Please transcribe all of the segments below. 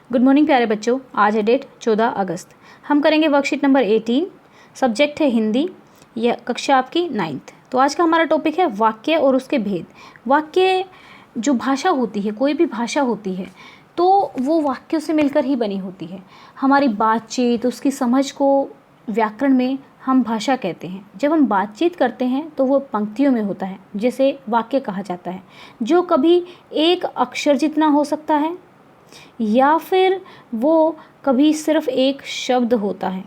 Good morning प्यारे बच्चों। आज है डेट 14 अगस्त। हम करेंगे वर्कशीट नंबर 18। सब्जेक्ट है हिंदी। यह कक्षा आपकी 9th। तो आज का हमारा टॉपिक है वाक्य और उसके भेद। वाक्य जो भाषा होती है, कोई भी भाषा होती है तो वो वाक्यों से मिलकर ही बनी होती है। हमारी बातचीत, उसकी समझ को व्याकरण में हम भाषा कहते हैं। जब हम बातचीत करते हैं तो वो पंक्तियों में होता है, जिसे वाक्य कहा जाता है, जो कभी एक अक्षर जितना हो सकता है या फिर वो कभी सिर्फ एक शब्द होता है।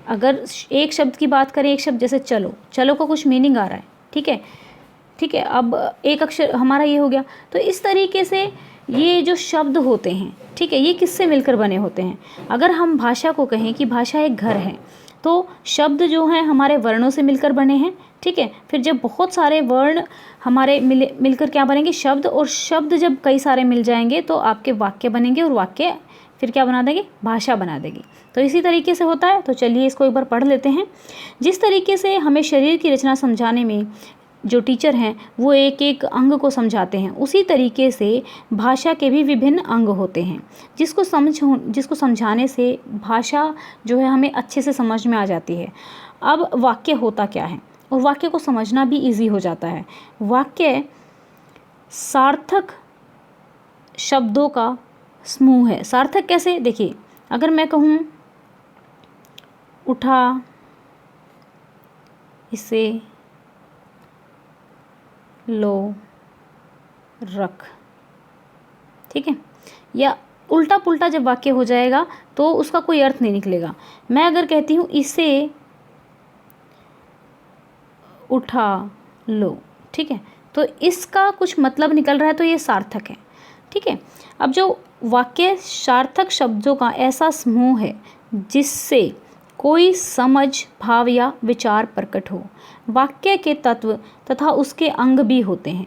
अगर एक शब्द की बात करें, एक शब्द जैसे चलो, चलो का कुछ मीनिंग आ रहा है, ठीक है, अब एक अक्षर हमारा ये हो गया। तो इस तरीके से ये जो शब्द होते हैं, ठीक है, ये किससे मिलकर बने होते हैं। अगर हम भाषा को कहें कि भाषा एक घर है, तो शब्द जो हैं हमारे वर्णों से मिलकर बने हैं, ठीक है। फिर जब बहुत सारे वर्ण हमारे मिलकर क्या बनेंगे, शब्द, और शब्द जब कई सारे मिल जाएंगे तो आपके वाक्य बनेंगे, और वाक्य फिर क्या बना देंगे, भाषा बना देगी। तो इसी तरीके से होता है। तो चलिए इसको एक बार पढ़ लेते हैं। जिस तरीके से हमें शरीर की रचना समझाने में जो टीचर हैं वो एक एक अंग को समझाते हैं, उसी तरीके से भाषा के भी विभिन्न अंग होते हैं, जिसको समझाने से भाषा जो है हमें अच्छे से समझ में आ जाती है। अब वाक्य होता क्या है, और वाक्य को समझना भी इजी हो जाता है। वाक्य सार्थक शब्दों का समूह है। सार्थक कैसे, देखिए, अगर मैं कहूँ उठा, इसे लो, रख, ठीक है, या उल्टा पुल्टा जब वाक्य हो जाएगा तो उसका कोई अर्थ नहीं निकलेगा। मैं अगर कहती हूँ इसे उठा लो, ठीक है, तो इसका कुछ मतलब निकल रहा है, तो ये सार्थक है, ठीक है। अब जो वाक्य सार्थक शब्दों का ऐसा समूह है जिससे कोई समझ, भाव या विचार प्रकट हो। वाक्य के तत्व तथा उसके अंग भी होते हैं।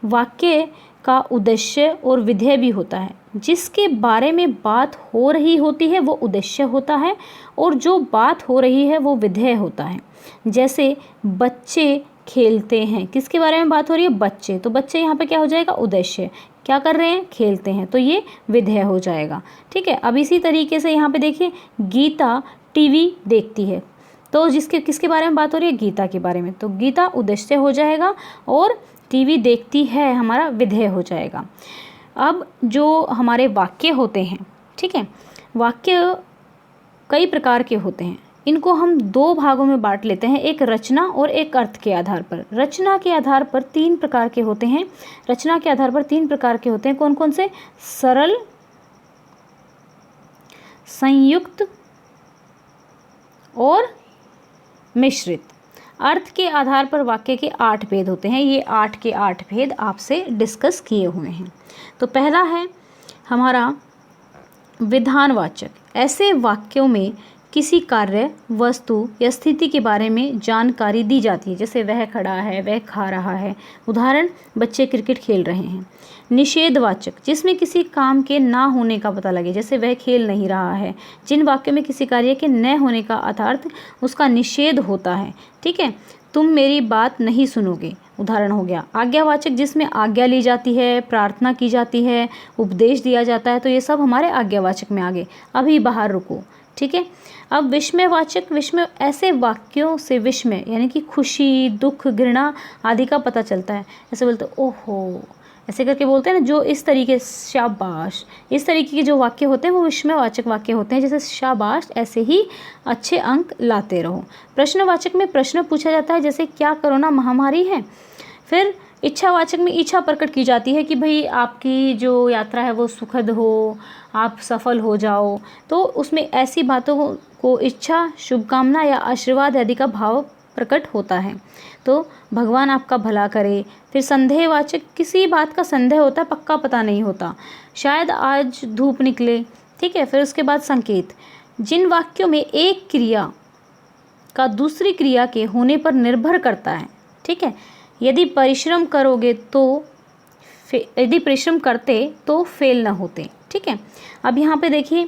वाक्य का उद्देश्य और विधेय भी होता है। जिसके बारे में बात हो रही होती है वो उद्देश्य होता है, और जो बात हो रही है वो विधेय होता है। जैसे बच्चे खेलते हैं, किसके बारे में बात हो रही है, बच्चे, तो बच्चे यहाँ पे क्या हो जाएगा, उद्देश्य। क्या कर रहे हैं, खेलते हैं, तो ये विधेय हो जाएगा, ठीक है। अब इसी तरीके से यहाँ पे देखिए, गीता टीवी देखती है, तो किसके बारे में बात हो रही है, गीता के बारे में, तो गीता उद्देश्य हो जाएगा और टीवी देखती है हमारा विधेय हो जाएगा। अब जो हमारे वाक्य होते हैं, ठीक है, वाक्य कई प्रकार के होते हैं। इनको हम दो भागों में बांट लेते हैं, एक रचना और एक अर्थ के आधार पर। रचना के आधार पर तीन प्रकार के होते हैं। रचना के आधार पर तीन प्रकार के होते हैं, कौन कौन से, सरल, संयुक्त और मिश्रित। अर्थ के आधार पर वाक्य के 8 भेद होते हैं। ये 8 के 8 भेद आपसे डिस्कस किए हुए हैं। तो पहला है हमारा विधानवाचक। ऐसे वाक्यों में किसी कार्य, वस्तु या स्थिति के बारे में जानकारी दी जाती है, जैसे वह खड़ा है, वह खा रहा है। उदाहरण, बच्चे क्रिकेट खेल रहे हैं। निषेधवाचक, जिसमें किसी काम के ना होने का पता लगे, जैसे वह खेल नहीं रहा है। जिन वाक्यों में किसी कार्य के न होने का अर्थात उसका निषेध होता है, ठीक है, तुम मेरी बात नहीं सुनोगे, उदाहरण हो गया। आज्ञावाचक, जिसमें आज्ञा ली जाती है, प्रार्थना की जाती है, उपदेश दिया जाता है, तो ये सब हमारे आज्ञावाचक में आ गए। अभी बाहर रुको, ठीक है। अब विस्मयवाचक, विस्मय, ऐसे वाक्यों से विस्मय यानी कि खुशी, दुख, घृणा आदि का पता चलता है। ऐसे बोलते ओहो, ऐसे करके बोलते हैं ना, जो इस तरीके, शाबाश, इस तरीके के जो वाक्य होते हैं वो विस्मयवाचक वाक्य होते हैं, जैसे शाबाश, ऐसे ही अच्छे अंक लाते रहो। प्रश्नवाचक में प्रश्न पूछा जाता है, जैसे क्या कोरोना महामारी है। फिर इच्छावाचक में इच्छा प्रकट की जाती है कि भाई आपकी जो यात्रा है वो सुखद हो, आप सफल हो जाओ, तो उसमें ऐसी बातों को इच्छा, शुभकामना या आशीर्वाद आदि का भाव प्रकट होता है। तो भगवान आपका भला करे। फिर संदेहवाचक, किसी बात का संदेह होता है, पक्का पता नहीं होता, शायद आज धूप निकले, ठीक है। फिर उसके बाद संकेत, जिन वाक्यों में एक क्रिया का दूसरी क्रिया के होने पर निर्भर करता है, ठीक है। यदि परिश्रम करते तो फेल ना होते, ठीक है। अब यहाँ पे देखिए,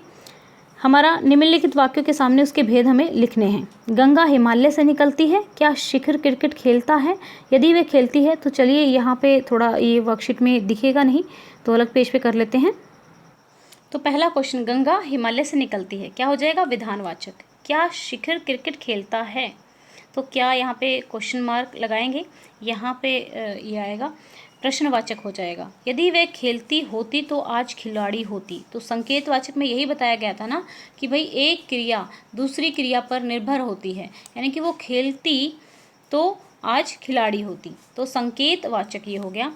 हमारा निम्नलिखित वाक्यों के सामने उसके भेद हमें लिखने हैं। गंगा हिमालय से निकलती है, क्या शिखर क्रिकेट खेलता है। यदि वे खेलती है तो चलिए यहाँ पे थोड़ा, ये वर्कशीट में दिखेगा नहीं तो अलग पेज पे कर लेते हैं। तो पहला क्वेश्चन, गंगा हिमालय से निकलती है, क्या हो जाएगा? विधानवाचक। क्या शिखर क्रिकेट खेलता है? तो क्या यहाँ पे क्वेश्चन मार्क लगाएंगे, यहाँ पे ये आएगा, प्रश्नवाचक हो जाएगा। यदि वह खेलती होती तो आज खिलाड़ी होती। तो संकेतवाचक में यही बताया गया था ना कि भाई एक क्रिया दूसरी क्रिया पर निर्भर होती है, यानी कि वो खेलती तो आज खिलाड़ी होती। तो संकेतवाचक ये हो गया।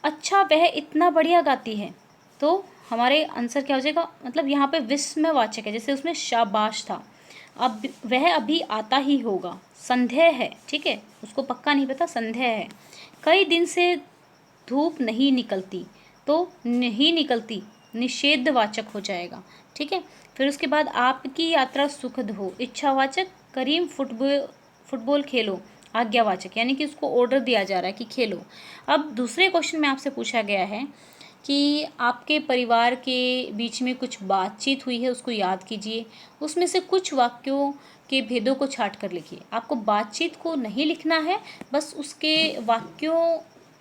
अच्छा वह इतना बढ़िया गाती है, तो हमारे आंसर क्या हो जाएगा? मतलब यहाँ पे विस्मयवाचक है, जैसे उसमें शाबाश था। अब वह अभी आता ही होगा, संदेह है, ठीक है, उसको पक्का नहीं पता, संदेह है। कई दिन से धूप नहीं निकलती, तो नहीं निकलती निषेधवाचक हो जाएगा, ठीक है। फिर उसके बाद आपकी यात्रा सुखद हो, इच्छावाचक। करीम फुटबॉल खेलो, आज्ञावाचक, यानी कि उसको ऑर्डर दिया जा रहा है कि खेलो। अब दूसरे क्वेश्चन में आपसे पूछा गया है कि आपके परिवार के बीच में कुछ बातचीत हुई है, उसको याद कीजिए। उसमें से कुछ वाक्यों के भेदों को छांट कर लिखिए। आपको बातचीत को नहीं लिखना है, बस उसके वाक्यों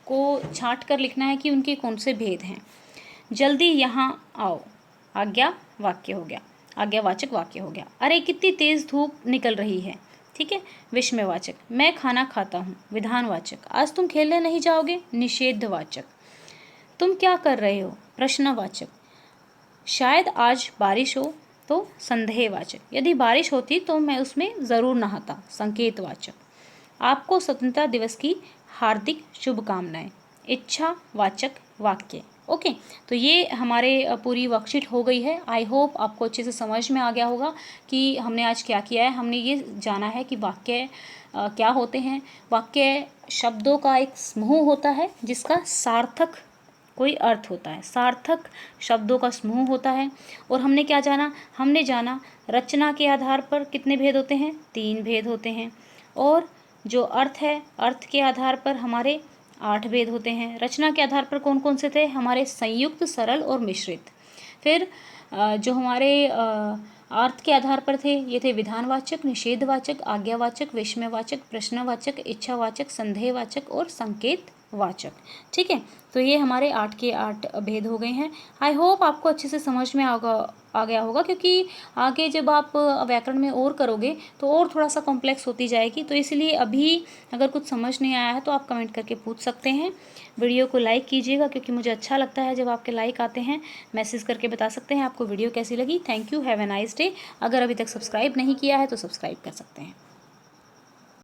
को छांट कर लिखना है कि उनके कौन से भेद हैं। जल्दी यहाँ आओ, आज्ञा वाक्य हो गया, आज्ञावाचक वाक्य हो गया। अरे कितनी तेज़ धूप निकल रही है, ठीक है, विस्मयवाचक। मैं खाना खाता हूँ, विधानवाचक। आज तुम खेलने नहीं जाओगे, निषेधवाचक। तुम क्या कर रहे हो, प्रश्नवाचक। शायद आज बारिश हो, तो संदेहवाचक। यदि बारिश होती तो मैं उसमें ज़रूर नहाता, संकेतवाचक। आपको स्वतंत्रता दिवस की हार्दिक शुभकामनाएं, इच्छावाचक वाक्य। ओके, तो ये हमारे पूरी वर्कशीट हो गई है। आई होप आपको अच्छे से समझ में आ गया होगा कि हमने आज क्या किया है। हमने ये जाना है कि वाक्य क्या होते हैं। वाक्य शब्दों का एक समूह होता है जिसका सार्थक कोई अर्थ होता है, सार्थक शब्दों का समूह होता है। और हमने क्या जाना? हमने जाना रचना के आधार पर कितने भेद होते हैं? 3 भेद होते हैं। और जो अर्थ है, अर्थ के आधार पर हमारे 8 भेद होते हैं। रचना के आधार पर कौन कौन से थे? हमारे संयुक्त, सरल और मिश्रित। फिर जो हमारे अर्थ के आधार पर थे, ये थे विधानवाचक, निषेधवाचक, आज्ञावाचक, विस्मयवाचक, प्रश्नवाचक, इच्छावाचक, संदेहवाचक और संकेतवाचक, ठीक है। तो ये हमारे 8 के 8 भेद हो गए हैं। आई होप आपको अच्छे से समझ में आ गया होगा, क्योंकि आगे जब आप व्याकरण में और करोगे तो और थोड़ा सा कॉम्प्लेक्स होती जाएगी। तो इसलिए अभी अगर कुछ समझ नहीं आया है तो आप कमेंट करके पूछ सकते हैं। वीडियो को लाइक कीजिएगा, क्योंकि मुझे अच्छा लगता है जब आपके लाइक आते हैं। मैसेज करके बता सकते हैं आपको वीडियो कैसी लगी। Thank you, have a nice day. अगर अभी तक सब्सक्राइब नहीं किया है तो सब्सक्राइब कर सकते हैं।